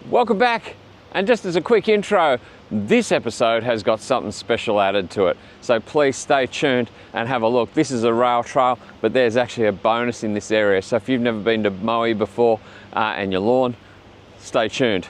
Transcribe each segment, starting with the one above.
Welcome back, and just as a quick intro, this episode has got something special added to it, so please stay tuned and have a look. This is a rail trail, but there's actually a bonus in this area, so if you've never been to Moe before and Yallourn, stay tuned.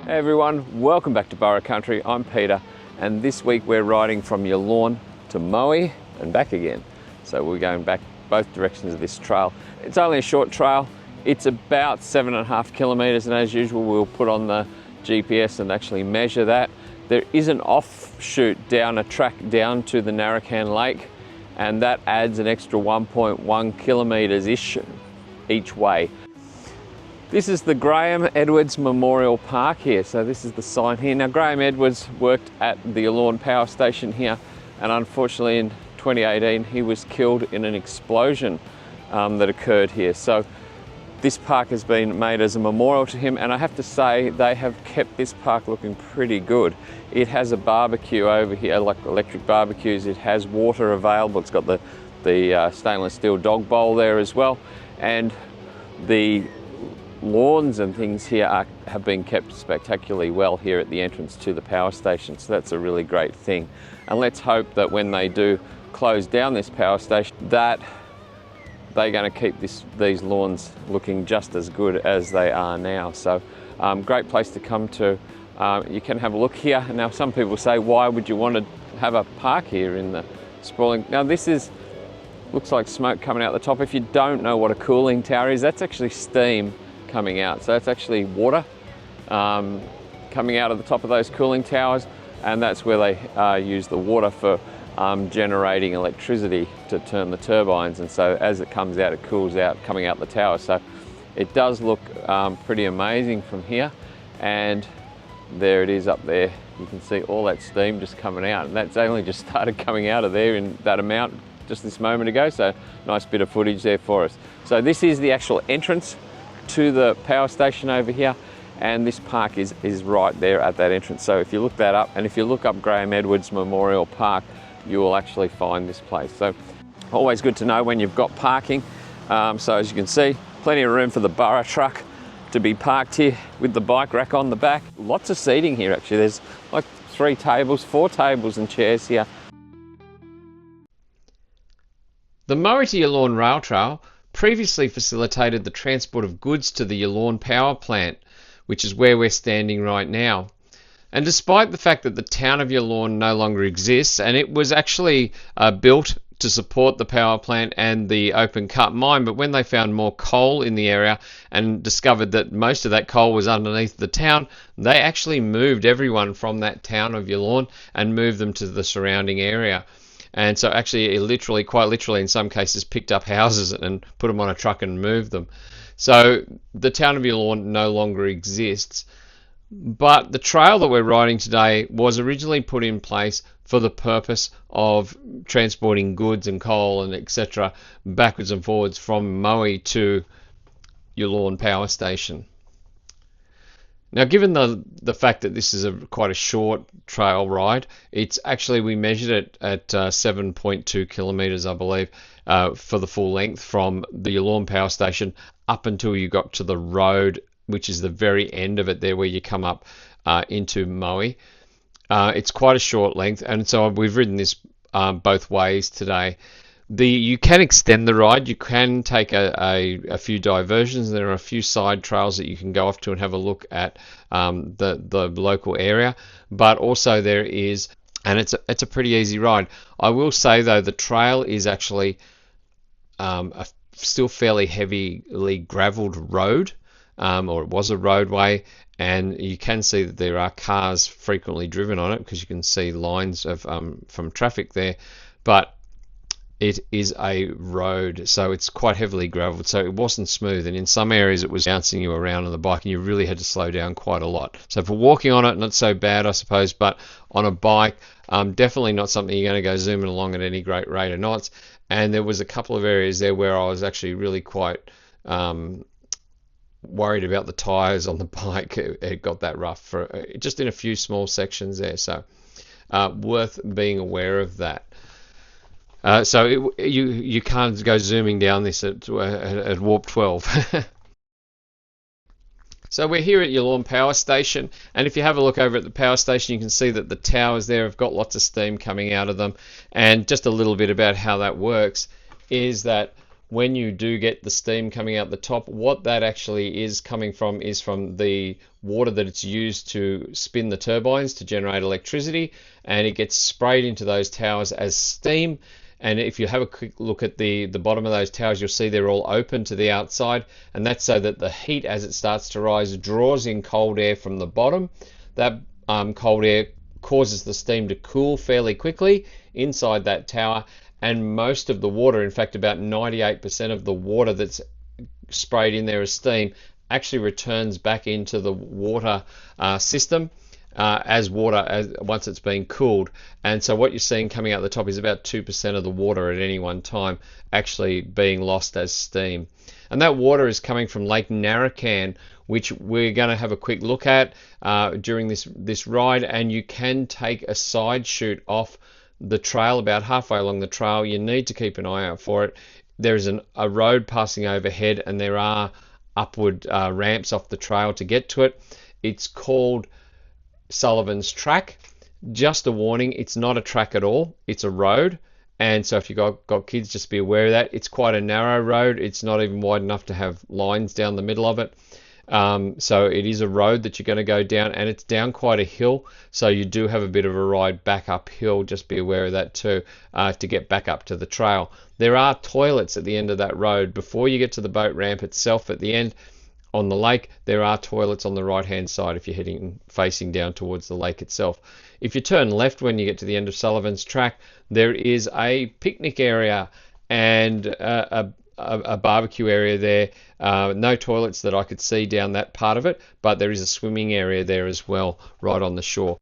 Hey everyone, welcome back to Burra Country. I'm Peter, and this week we're riding from Yallourn to Moe and back again. So we're going back both directions of this trail. It's only a short trail. It's about 7.5 kilometres, and as usual we'll put on the GPS and actually measure that. There is an offshoot down a track down to the Narracan Lake, and that adds an extra 1.1 kilometres-ish each way. This is the Graeme Edwards Memorial Park here, so this is the sign here. Now Graeme Edwards worked at the Yallourn power station here, and unfortunately in 2018 he was killed in an explosion that occurred here. So this park has been made as a memorial to him, and I have to say they have kept this park looking pretty good. It has a barbecue over here, like electric barbecues. It has water available. It's got the stainless steel dog bowl there as well, and the lawns and things here have been kept spectacularly well here at the entrance to the power station, so that's a really great thing. And let's hope that when they do close down this power station that they're going to keep these lawns looking just as good as they are now. So great place to come to. You can have a look here. Now some people say, why would you want to have a park here in the sprawling? Now this looks like smoke coming out the top. If you don't know what a cooling tower is, that's actually steam coming out. So that's actually water coming out of the top of those cooling towers, and that's where they use the water for generating electricity to turn the turbines. And so as it comes out, it cools out coming out the tower. So it does look pretty amazing from here, and there it is up there. You can see all that steam just coming out, and that's only just started coming out of there in that amount just this moment ago. So nice bit of footage there for us. So this is the actual entrance to the power station over here, and this park is right there at that entrance. So if you look that up, and if you look up Graeme Edwards Memorial Park, you will actually find this place. So always good to know when you've got parking. So as you can see, plenty of room for the Burra truck to be parked here with the bike rack on the back. Lots of seating here actually. There's like 4 tables and chairs here. The Moe to Yallourn Rail Trail previously facilitated the transport of goods to the Yallourn power plant, which is where we're standing right now. And despite the fact that the town of Yallourn no longer exists, and it was actually built to support the power plant and the open cut mine, but when they found more coal in the area and discovered that most of that coal was underneath the town, they actually moved everyone from that town of Yallourn and moved them to the surrounding area. And so actually, quite literally in some cases, picked up houses and put them on a truck and moved them. So the town of Yallourn no longer exists. But the trail that we're riding today was originally put in place for the purpose of transporting goods and coal and etc. backwards and forwards from Moe to Yallourn power station. Now, given the fact that this is quite a short trail ride, it's actually, we measured it at 7.2 kilometres, I believe, for the full length from the Yallourn power station up until you got to the road, which is the very end of it there where you come up into Moe. It's quite a short length, and so we've ridden this both ways today. You can extend the ride. You can take a few diversions. There are a few side trails that you can go off to and have a look at the local area. But also there is, and it's a pretty easy ride. I will say though, the trail is actually a still fairly heavily gravelled road, or it was a roadway, and you can see that there are cars frequently driven on it because you can see lines of from traffic there. But it is a road, so it's quite heavily gravelled, so it wasn't smooth, and in some areas it was bouncing you around on the bike and you really had to slow down quite a lot. So for walking on it, not so bad I suppose, but on a bike, definitely not something you're going to go zooming along at any great rate of knots. And there was a couple of areas there where I was actually really quite worried about the tyres on the bike. It got that rough for just in a few small sections there, so worth being aware of that. So you can't go zooming down this at warp 12. So we're here at Yallourn Power Station, and if you have a look over at the power station, you can see that the towers there have got lots of steam coming out of them. And just a little bit about how that works is that when you do get the steam coming out the top, what that actually is coming from is from the water that it's used to spin the turbines to generate electricity, and it gets sprayed into those towers as steam. And if you have a quick look at the bottom of those towers, you'll see they're all open to the outside, and that's so that the heat, as it starts to rise, draws in cold air from the bottom. That cold air causes the steam to cool fairly quickly inside that tower, and most of the water, in fact about 98% of the water that's sprayed in there as steam, actually returns back into the water system as water once it's been cooled. And so what you're seeing coming out the top is about 2% of the water at any one time actually being lost as steam. And that water is coming from Lake Narracan, which we're going to have a quick look at during this ride. And you can take a side chute off the trail about halfway along the trail. You need to keep an eye out for it. There is a road passing overhead, and there are upward ramps off the trail to get to it. It's called Sullivan's Track. Just a warning, it's not a track at all, it's a road. And so if you've got kids, just be aware of that. It's quite a narrow road. It's not even wide enough to have lines down the middle of it. So it is a road that you're going to go down, and it's down quite a hill, so you do have a bit of a ride back uphill. Just be aware of that too, to get back up to the trail. There are toilets at the end of that road. Before you get to the boat ramp itself at the end on the lake, there are toilets on the right hand side if you're facing down towards the lake itself. If you turn left when you get to the end of Sullivan's Track, there is a picnic area and a barbecue area there. No toilets that I could see down that part of it, but there is a swimming area there as well, right on the shore.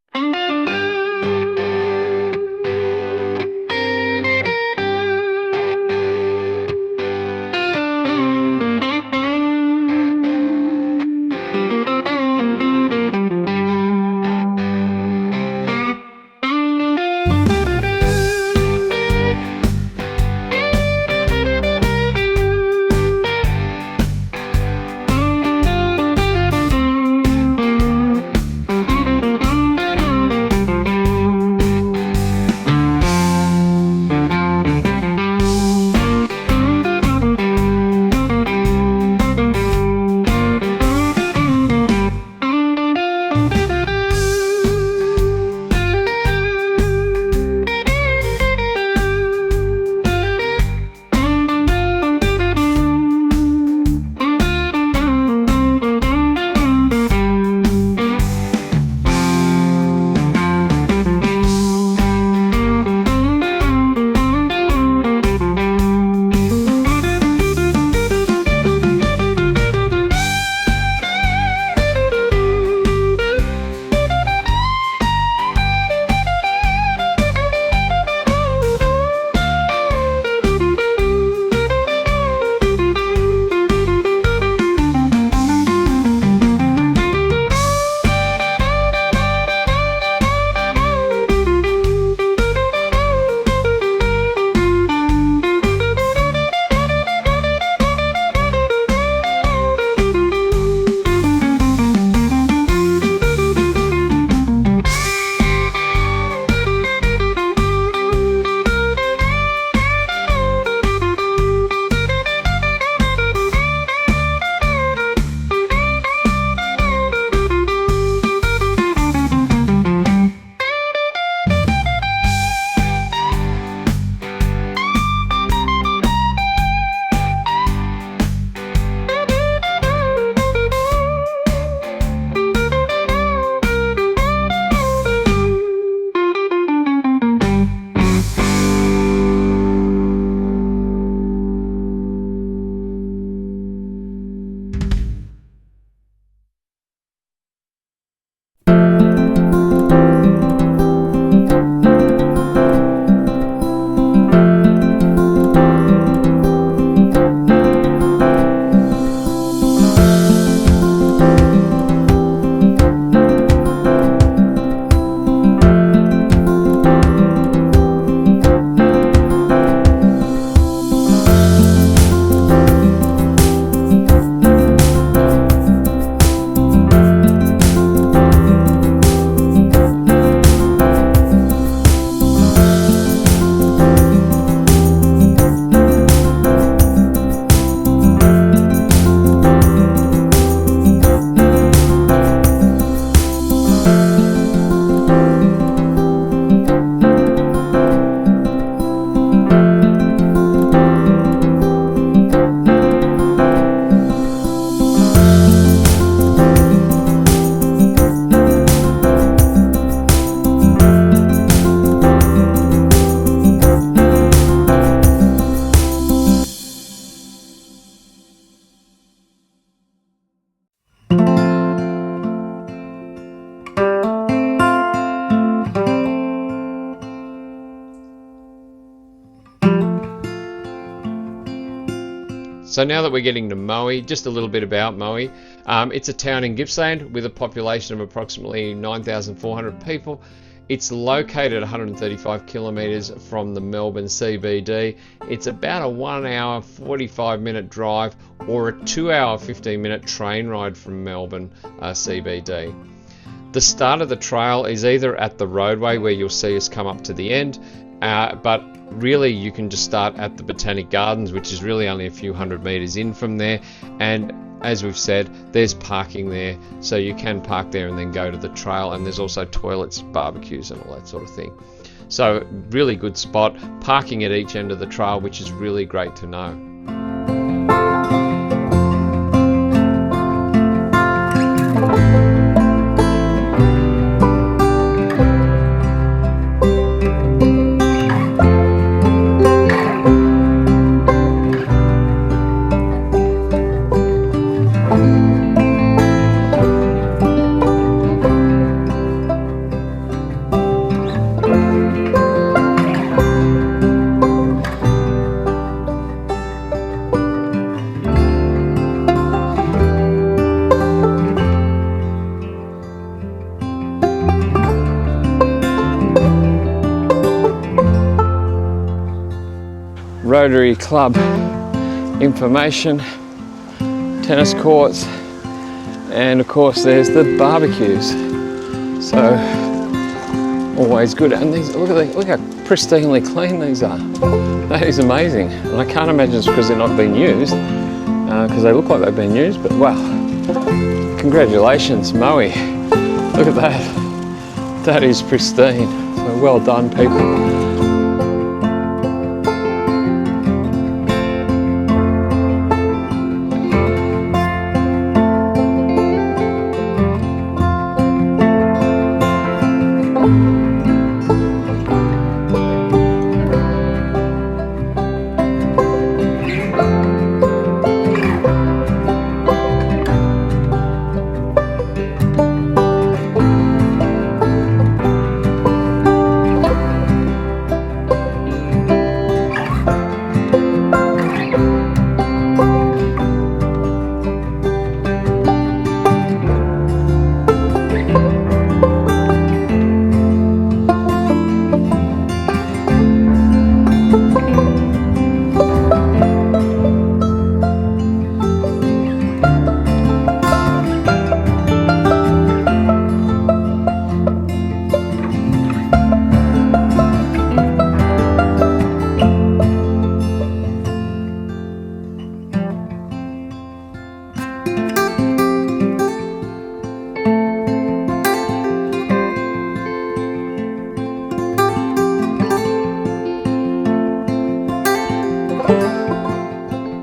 So now that we're getting to Moe, just a little bit about Moe. It's a town in Gippsland with a population of approximately 9,400 people. It's located 135 kilometres from the Melbourne CBD. It's about a 1 hour 45 minute drive or a 2 hour 15 minute train ride from Melbourne CBD. The start of the trail is either at the roadway where you'll see us come up to the end, but really you can just start at the Botanic Gardens, which is really only a few hundred metres in from there. And as we've said, there's parking there, so you can park there and then go to the trail, and there's also toilets, barbecues and all that sort of thing. So really good spot, parking at each end of the trail, which is really great to know. Rotary Club information, tennis courts, and of course there's the barbecues. So always good. And these, look how pristinely clean these are. That is amazing. And I can't imagine it's because they're not being used, because they look like they've been used. But wow, congratulations, Moe. Look at that. That is pristine. So well done, people.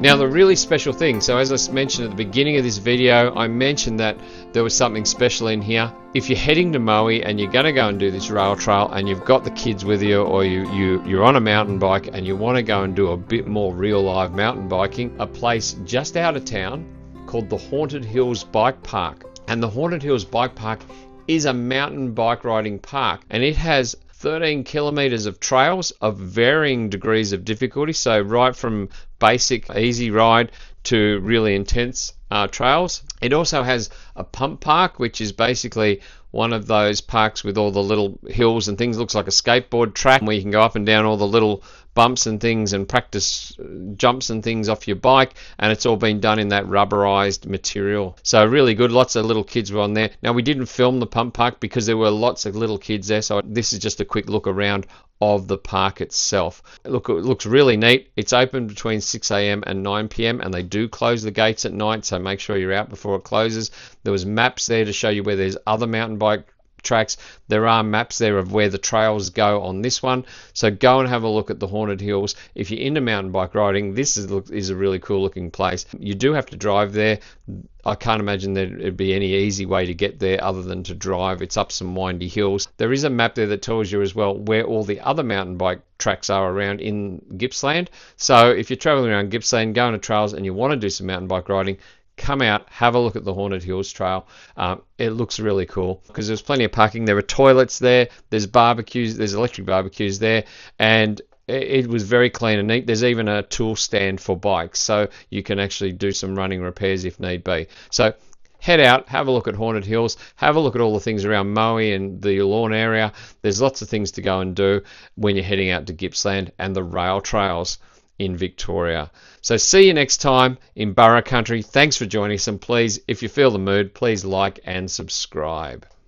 Now the really special thing, so as I mentioned at the beginning of this video, I mentioned that there was something special in here. If you're heading to Moe and you're going to go and do this rail trail and you've got the kids with you, or you're on a mountain bike and you want to go and do a bit more real live mountain biking, a place just out of town called the Haunted Hills Bike Park. And the Haunted Hills Bike Park is a mountain bike riding park, and it has 13 kilometers of trails of varying degrees of difficulty, so right from basic easy ride to really intense trails. It also has a pump park, which is basically one of those parks with all the little hills and things. Looks like a skateboard track where you can go up and down all the little bumps and things and practice jumps and things off your bike, and it's all been done in that rubberized material. So really good. Lots of little kids were on there. Now we didn't film the pump park because there were lots of little kids there, so this is just a quick look around of the park itself. Look, it looks really neat. It's open between 6 a.m. and 9 p.m. and they do close the gates at night, so make sure you're out before it closes. There was maps there to show you where there's other mountain bike tracks. There are maps there of where the trails go on this one, so go and have a look at the Haunted Hills. If you're into mountain bike riding, this is a really cool looking place. You do have to drive there. I can't imagine there'd be any easy way to get there other than to drive. It's up some windy hills. There is a map there that tells you as well where all the other mountain bike tracks are around in Gippsland. So if you're traveling around Gippsland, going to trails and you want to do some mountain bike riding, come out, have a look at the Haunted Hills Trail. It looks really cool because there's plenty of parking. There are toilets there, there's barbecues, there's electric barbecues there, and it was very clean and neat. There's even a tool stand for bikes, so you can actually do some running repairs if need be. So head out, have a look at Haunted Hills, have a look at all the things around Moe and the Yallourn area. There's lots of things to go and do when you're heading out to Gippsland and the rail trails in Victoria. So see you next time in Burra Country. Thanks for joining us, and please, if you feel the mood, please like and subscribe.